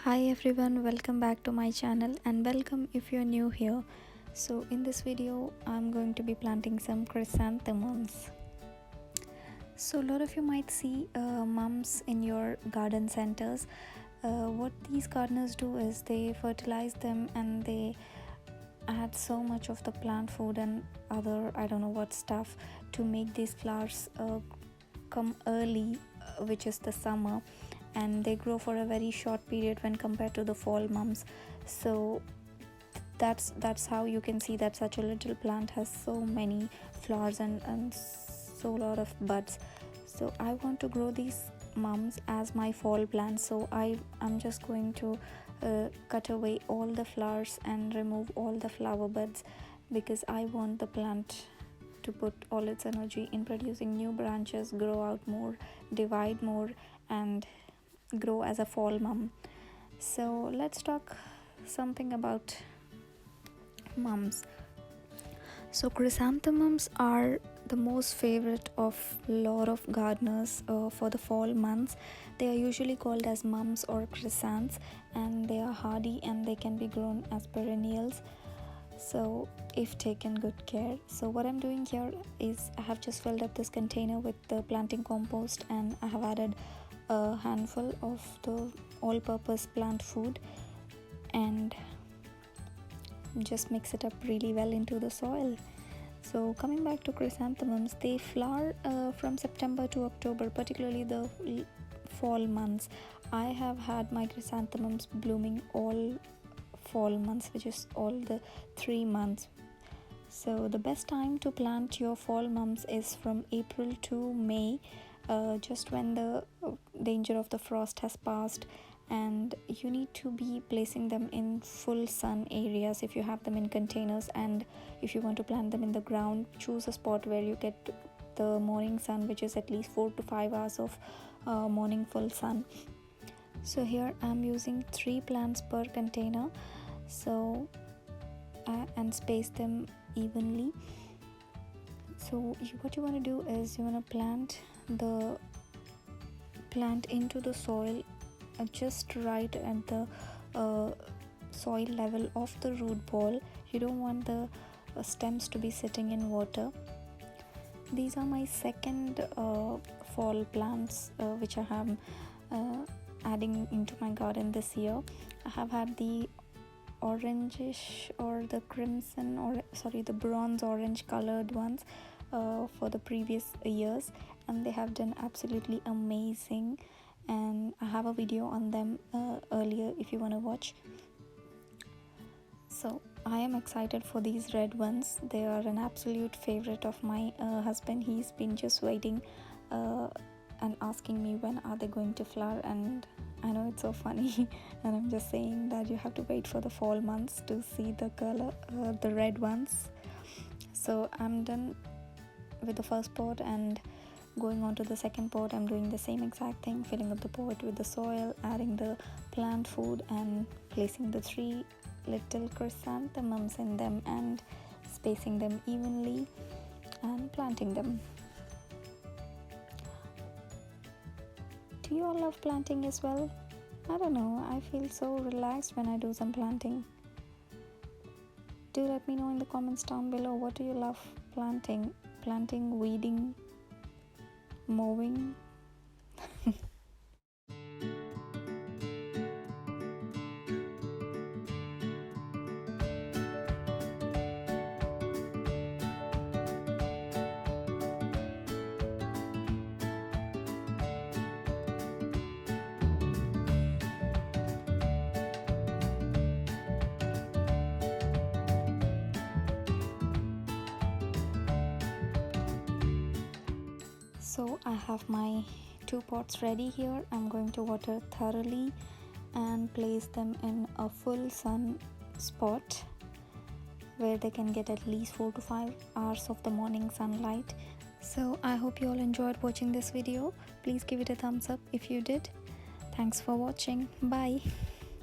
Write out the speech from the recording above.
Hi everyone, welcome back to my channel and welcome if you're new here. So in this video I'm going to be planting some chrysanthemums. So a lot of you might see mums in your garden centers. What these gardeners do is they fertilize them and they add so much of the plant food and other I don't know what stuff to make these flowers come early, which is the summer, and they grow for a very short period when compared to the fall mums. So that's how you can see that such a little plant has so many flowers and so lot of buds. So I want to grow these mums as my fall plants, so I'm just going to cut away all the flowers and remove all the flower buds, because I want the plant to put all its energy in producing new branches, grow out more, divide more, and grow as a fall mum. So let's talk something about mums. So chrysanthemums are the most favorite of lot of gardeners for the fall months. They are usually called as mums or chrysanths, and they are hardy and they can be grown as perennials, so if taken good care. So what I'm doing here is I have just filled up this container with the planting compost, and I have added a handful of the all-purpose plant food and just mix it up really well into the soil. So coming back to chrysanthemums, they flower from September to October, particularly the fall months. I have had my chrysanthemums blooming all fall months, which is all the 3 months. So the best time to plant your fall mums is from April to May, just when the danger of the frost has passed, and you need to be placing them in full sun areas if you have them in containers. And if you want to plant them in the ground, choose a spot where you get the morning sun, which is at least 4 to 5 hours of morning full sun. So here I'm using 3 plants per container, so and space them evenly. So what you want to do is you want to plant the plant into the soil just right at the soil level of the root ball. You don't want the stems to be sitting in water. These are my second fall plants which I have adding into my garden this year. I have had the orangish or the crimson, or sorry, the bronze orange colored ones for the previous years, and they have done absolutely amazing, and I have a video on them earlier if you want to watch. So I am excited for these red ones. They are an absolute favorite of my husband. He's been just waiting and asking me when are they going to flower, and I know it's so funny and I'm just saying that you have to wait for the fall months to see the color, the red ones. So I'm done with the first pot and going on to the second pot. I'm doing the same exact thing, filling up the pot with the soil, adding the plant food, and placing the 3 little chrysanthemums in them and spacing them evenly and planting them. Do you all love planting as well? I don't know, I feel so relaxed when I do some planting. Do let me know in the comments down below, what do you love planting? Planting, weeding, mowing? So I have my 2 pots ready here. I'm going to water thoroughly and place them in a full sun spot where they can get at least 4 to 5 hours of the morning sunlight. So I hope you all enjoyed watching this video. Please give it a thumbs up if you did. Thanks for watching. Bye.